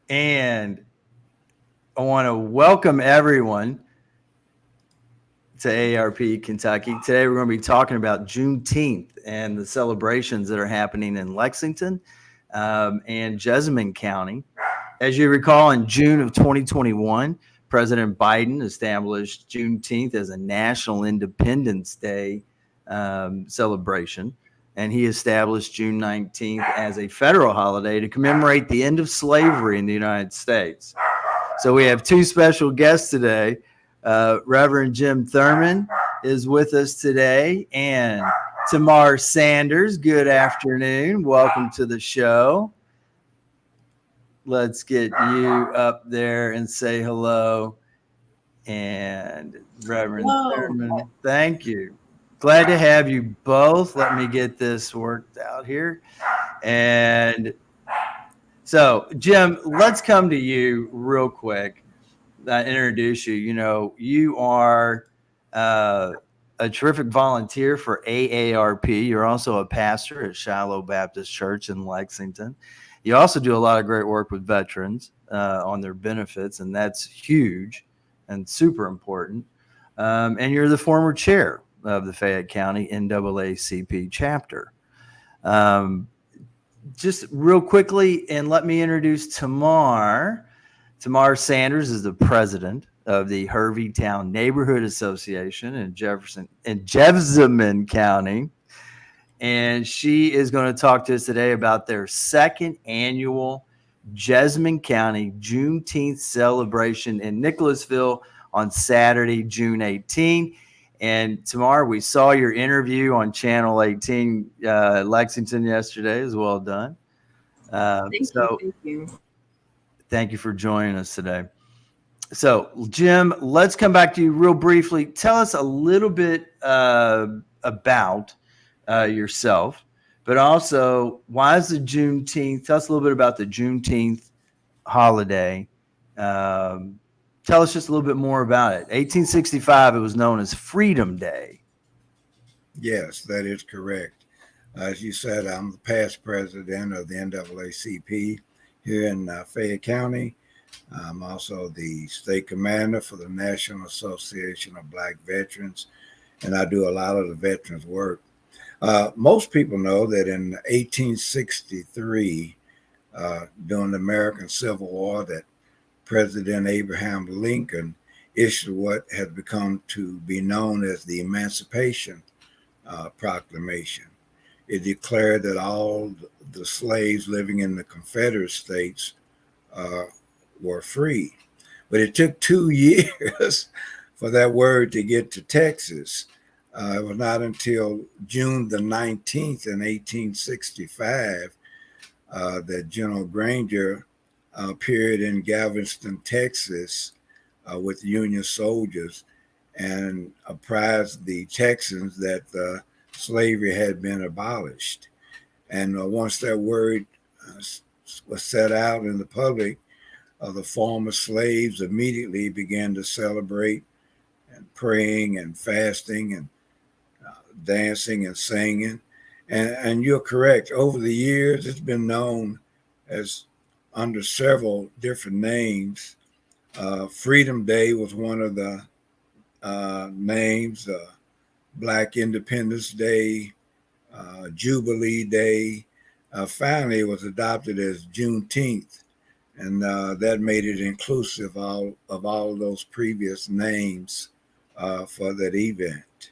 And I want to welcome everyone to AARP Kentucky. Today we're going to be talking about Juneteenth and the celebrations that are happening in Lexington and Jessamine County. As you recall, in June of 2021, President Biden established Juneteenth as a national Independence Day celebration. And he established June 19th as a federal holiday to commemorate the end of slavery in the United States. So we have two special guests today. Reverend Jim Thurman is with us today, and Tamar Sanders. Good afternoon. Welcome to the show. Let's get you up there and say hello. And Reverend Thurman, thank you. Glad to have you both. Let me get this worked out here. And so, Jim, let's come to you real quick. Introduce you. You know, you are a terrific volunteer for AARP. You're also a pastor at Shiloh Baptist Church in Lexington. You also do a lot of great work with veterans on their benefits, and that's huge and super important. And you're the former chair of the Fayette County NAACP chapter. Just real quickly, and let me introduce Tamar. Tamar Sanders is the president of the Hervey Town Neighborhood Association in Jessamine County. And she is going to talk to us today about their second annual Jessamine County Juneteenth celebration in Nicholasville on Saturday, June 18. And Tamar, we saw your interview on Channel 18 Lexington yesterday. It was well done. Thank you. Thank you for joining us today. So, Jim, let's come back to you real briefly. Tell us a little bit about yourself, but also why is the Juneteenth? Tell us a little bit about the Juneteenth holiday. Tell us just a little bit more about it. 1865, it was known as Freedom Day. Yes, that is correct. As you said, I'm the past president of the NAACP here in Fayette County. I'm also the state commander for the National Association of Black Veterans, and I do a lot of the veterans work. Most people know that in 1863, during the American Civil War, that President Abraham Lincoln issued what has become to be known as the Emancipation Proclamation. It declared that all the slaves living in the Confederate States were free. But it took 2 years for that word to get to Texas. It was not until June the 19th in 1865 that General Granger appeared in Galveston, Texas with Union soldiers and apprised the Texans that slavery had been abolished. And once that word was set out in the public, the former slaves immediately began to celebrate and praying and fasting and dancing and singing. And you're correct. Over the years, it's been known as under several different names. Freedom Day was one of the names. Black Independence Day, Jubilee Day. Finally, it was adopted as Juneteenth, and that made it inclusive of all of those previous names for that event.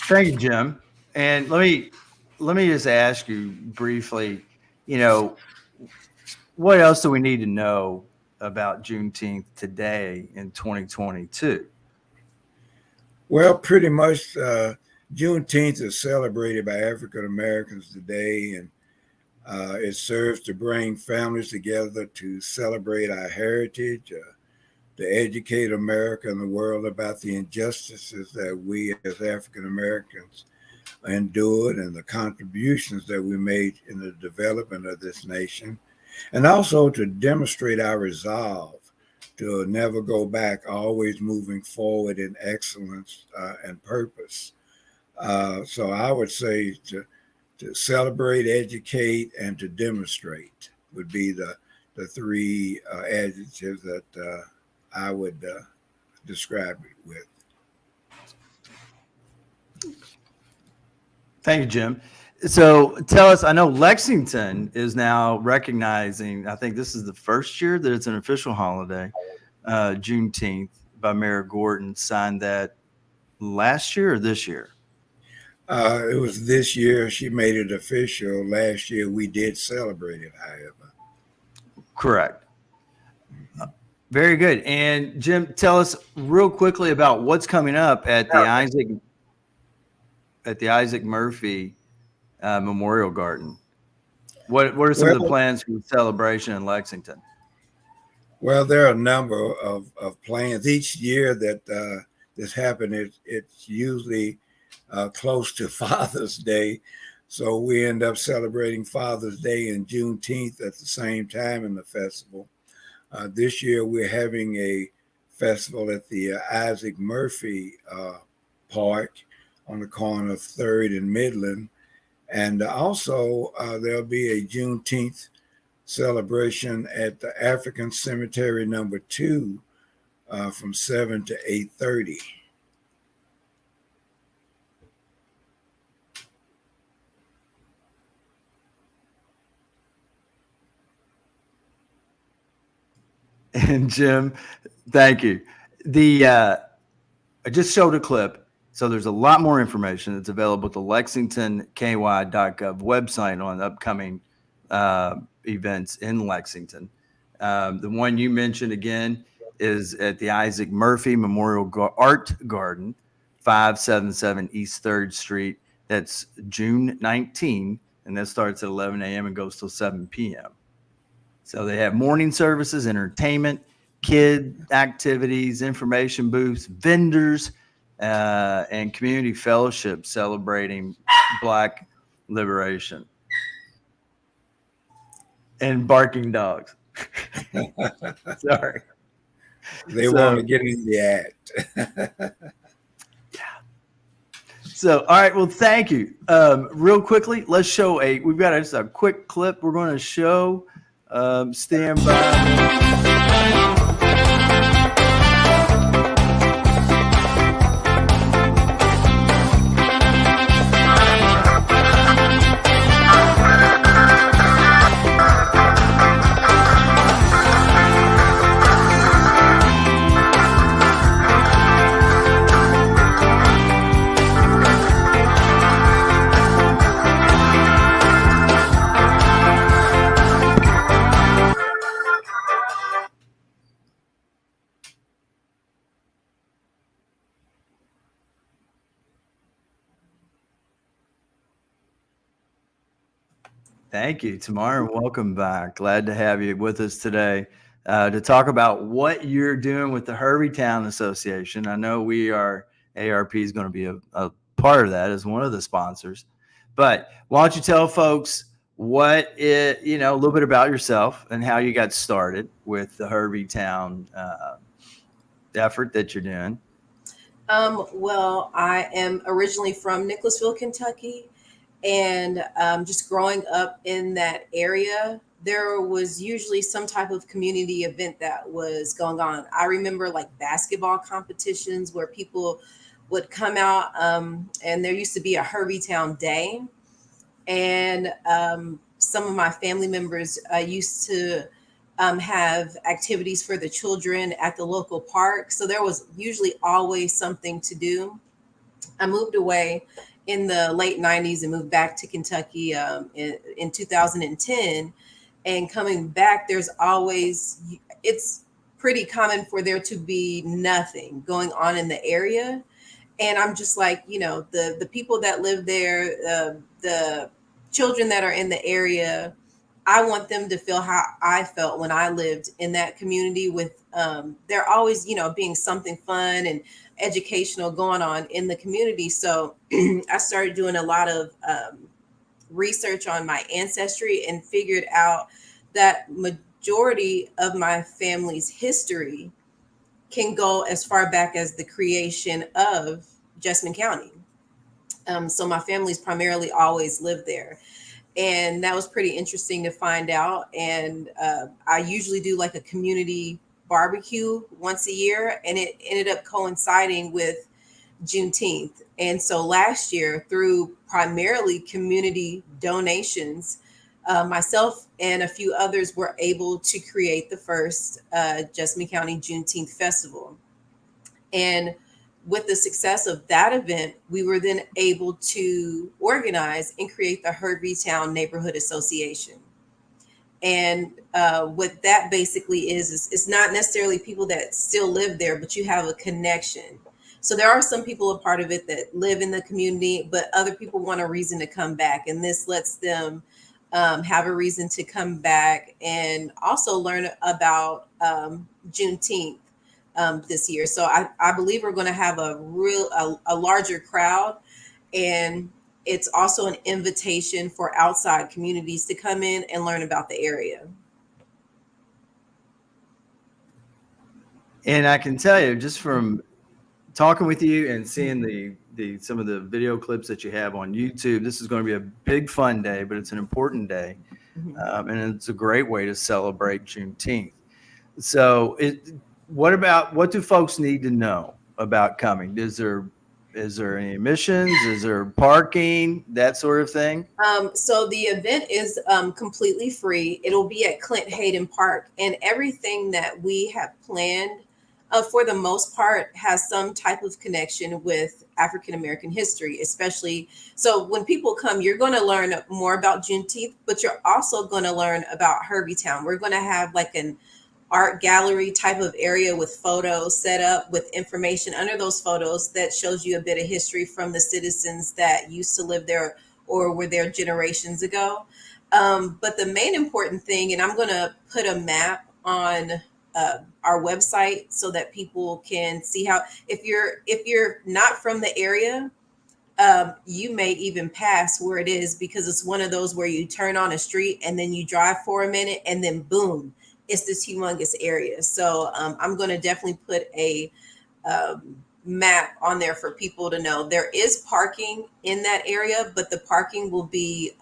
Thank you, Jim. And let me just ask you briefly, you know, what else do we need to know about Juneteenth today in 2022? Well, pretty much Juneteenth is celebrated by African Americans today, and it serves to bring families together to celebrate our heritage, to educate America and the world about the injustices that we as African Americans endured and the contributions that we made in the development of this nation, and also to demonstrate our resolve to never go back, always moving forward in excellence and purpose. So I would say to celebrate, educate, and to demonstrate would be the three adjectives that I would describe it with. Thank you, Jim. So tell us, I know Lexington is now recognizing, I think this is the first year that it's an official holiday, Juneteenth, by Mayor Gordon, signed that last year or this year? It was this year she made it official. Last year we did celebrate it, however. Correct. Very good. And Jim, tell us real quickly about what's coming up at the Isaac Murphy Memorial Garden. What are some of the plans for the celebration in Lexington? Well, there are a number of plans each year that this happened. It's usually close to Father's Day, so we end up celebrating Father's Day and Juneteenth at the same time in the festival. This year we're having a festival at the Isaac Murphy Park on the corner of 3rd and Midland. And also there'll be a Juneteenth celebration at the African Cemetery number 2 from 7 to 8:30. And Jim, thank you. I just showed a clip. So there's a lot more information that's available at the lexingtonky.gov website on upcoming events in Lexington. The one you mentioned again is at the Isaac Murphy Memorial Art Garden, 577 East 3rd Street. That's June 19, and that starts at 11 a.m. and goes till 7 p.m. So they have morning services, entertainment, kid activities, information booths, vendors, and community fellowship celebrating Black liberation. And barking dogs. Sorry. They want to get in the act. Yeah. So, all right. Well, thank you. Real quickly, let's show we've got just a quick clip we're going to show. Stand by. Thank you, Tamar, and welcome back. Glad to have you with us today to talk about what you're doing with the Hervey Town Association. I know AARP is going to be a part of that as one of the sponsors. But why don't you tell folks a little bit about yourself and how you got started with the Hervey Town effort that you're doing? Well, I am originally from Nicholasville, Kentucky. And just growing up in that area, there was usually some type of community event that was going on. I remember like basketball competitions where people would come out, and there used to be a Hervey Town Day. And some of my family members used to have activities for the children at the local park. So there was usually always something to do. I moved away in the late 90s and moved back to Kentucky in 2010. And coming back, it's pretty common for there to be nothing going on in the area. And I'm just like, the people that live there, the children that are in the area, I want them to feel how I felt when I lived in that community with there always, being something fun and educational going on in the community. So I started doing a lot of research on my ancestry and figured out that majority of my family's history can go as far back as the creation of Jessamine County. So my family's primarily always lived there. And that was pretty interesting to find out. And I usually do like a community barbecue once a year, and it ended up coinciding with Juneteenth. And so last year, through primarily community donations, myself and a few others were able to create the first Jessamine County Juneteenth Festival. And with the success of that event, we were then able to organize and create the Hervey Town Neighborhood Association. And what that basically is it's not necessarily people that still live there, but you have a connection. So there are some people a part of it that live in the community, but other people want a reason to come back. And this lets them have a reason to come back and also learn about Juneteenth this year. So I believe we're going to have a larger crowd, and it's also an invitation for outside communities to come in and learn about the area. And I can tell you, just from talking with you and seeing the some of the video clips that you have on YouTube, this is going to be a big fun day, but it's an important day, and it's a great way to celebrate Juneteenth. So, what do folks need to know about coming? Is there any admissions? Is there parking? That sort of thing? So the event is completely free. It'll be at Clint Hayden Park, and everything that we have planned, for the most part, has some type of connection with African American history, especially. So when people come, you're going to learn more about Juneteenth, but you're also going to learn about Hervey Town. We're going to have like an art gallery type of area with photos set up with information under those photos that shows you a bit of history from the citizens that used to live there or were there generations ago. But the main important thing, and I'm going to put a map on our website so that people can see how, if you're not from the area, you may even pass where it is, because it's one of those where you turn on a street and then you drive for a minute and then boom, it's this humongous area. So I'm going to definitely put a map on there for people to know. There is parking in that area, but the parking will be,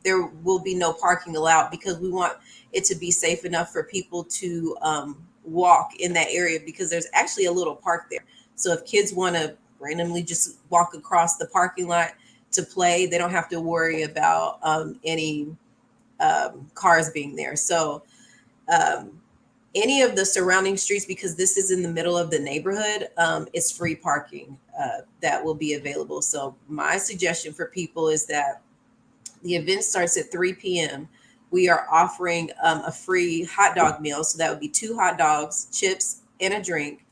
there will be no parking allowed, because we want it to be safe enough for people to walk in that area, because there's actually a little park there. So if kids want to randomly just walk across the parking lot to play, they don't have to worry about any cars being there. So any of the surrounding streets, because this is in the middle of the neighborhood, it's free parking that will be available. So my suggestion for people is that the event starts at 3 p.m. We are offering a free hot dog meal. So that would be 2 hot dogs, chips, and a drink.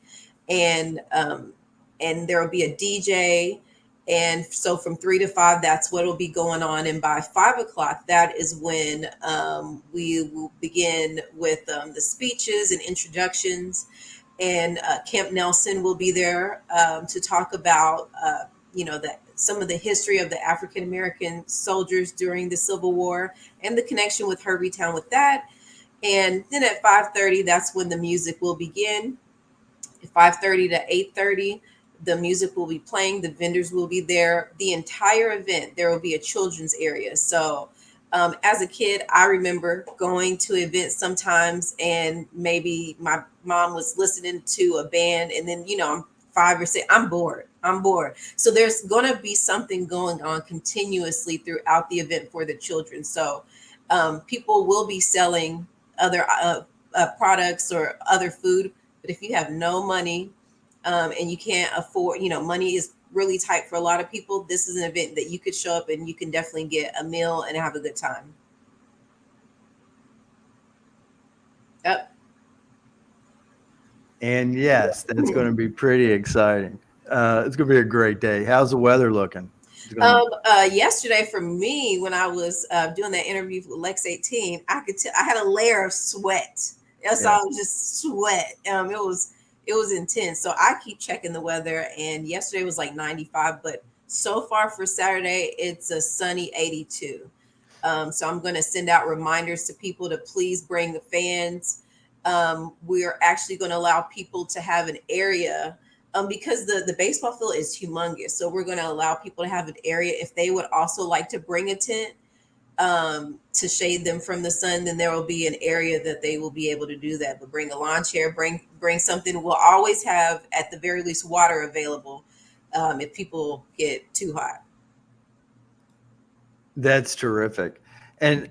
And there will be a DJ. And so from 3 to 5, that's what will be going on. And by 5 o'clock, that is when we will begin with the speeches and introductions. And Camp Nelson will be there to talk about, some of the history of the African American soldiers during the Civil War and the connection with Hervey Town with that. And then at 5:30, that's when the music will begin. At 5:30 to 8:30. The music will be playing, the vendors will be there. The entire event, there will be a children's area. So as a kid, I remember going to events sometimes, and maybe my mom was listening to a band, and then, I'm 5 or 6, I'm bored. So there's going to be something going on continuously throughout the event for the children. So people will be selling other products or other food. But if you have no money, and you can't afford, money is really tight for a lot of people, this is an event that you could show up and you can definitely get a meal and have a good time. Yep. And yes, that's going to be pretty exciting. It's going to be a great day. How's the weather looking? Yesterday for me, when I was doing that interview with Lex 18, I could tell I had a layer of sweat. That's all, just sweat. It was intense. So I keep checking the weather, and yesterday was like 95, but so far for Saturday, it's a sunny 82. So I'm going to send out reminders to people to please bring the fans. We're actually going to allow people to have an area because the baseball field is humongous, so we're going to allow people to have an area. If they would also like to bring a tent to shade them from the sun, then there will be an area that they will be able to do that. But bring a lawn chair, bring something. We'll always have, at the very least, water available if people get too hot. That's terrific. And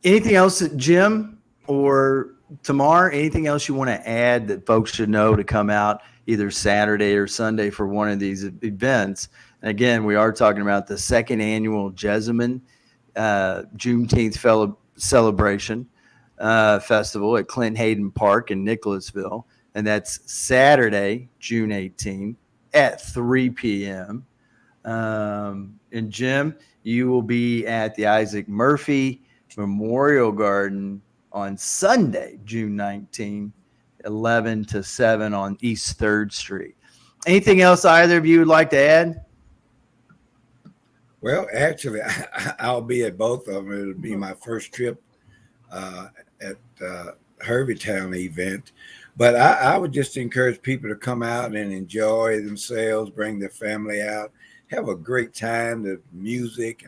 anything else, Jim or Tamar, anything else you want to add that folks should know to come out either Saturday or Sunday for one of these events? And again, we are talking about the second annual Jessamine Juneteenth celebration festival at Clint Hayden Park in Nicholasville. And that's Saturday, June 18th at 3 p.m. And Jim, you will be at the Isaac Murphy Memorial Garden on Sunday, June 19th, 11 to 7 on East 3rd Street. Anything else either of you would like to add? Well, actually, I'll be at both of them. It'll be my first trip at Hervey Town event. But I would just encourage people to come out and enjoy themselves, bring their family out, have a great time. The music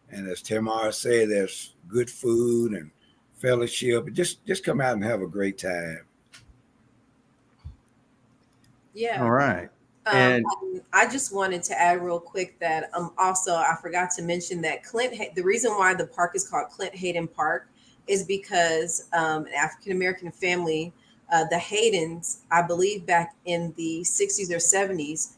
and as Tamar said, there's good food and fellowship. Just come out and have a great time. Yeah. All right. And I just wanted to add real quick that also I forgot to mention that the reason why the park is called Clint Hayden Park is because an African American family, the Haydens, I believe back in the 60s or 70s,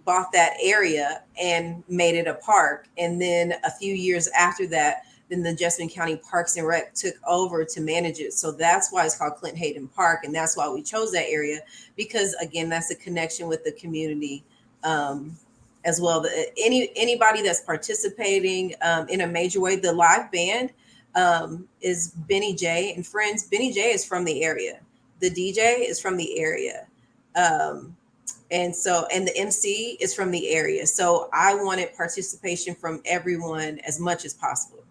bought that area and made it a park. And then a few years after that, then the Jessamine County Parks and Rec took over to manage it. So that's why it's called Clint Hayden Park. And that's why we chose that area, because again, that's a connection with the community as well. Anybody that's participating in a major way, the live band is Benny J and Friends. Benny J is from the area. The DJ is from the area. And the MC is from the area. So I wanted participation from everyone as much as possible.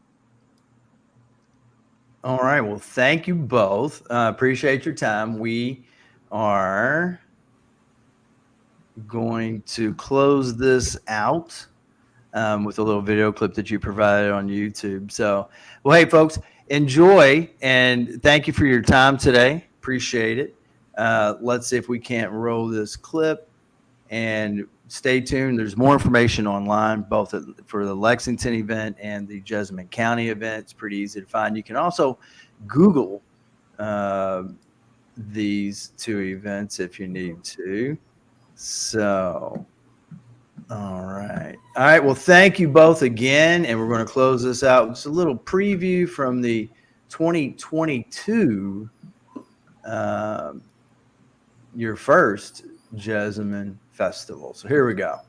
all right. Well, thank you both. Appreciate your time. We are going to close this out with a little video clip that you provided on YouTube. So, well, hey, folks, enjoy and thank you for your time today. Appreciate it. Let's see if we can't roll this clip and stay tuned. There's more information online, both for the Lexington event and the Jessamine County event. It's pretty easy to find. You can also Google these two events if you need to. So, all right. All right. Well, thank you both again. And we're going to close this out. It's a little preview from the 2022, your first Jessamine Festival. So here we go.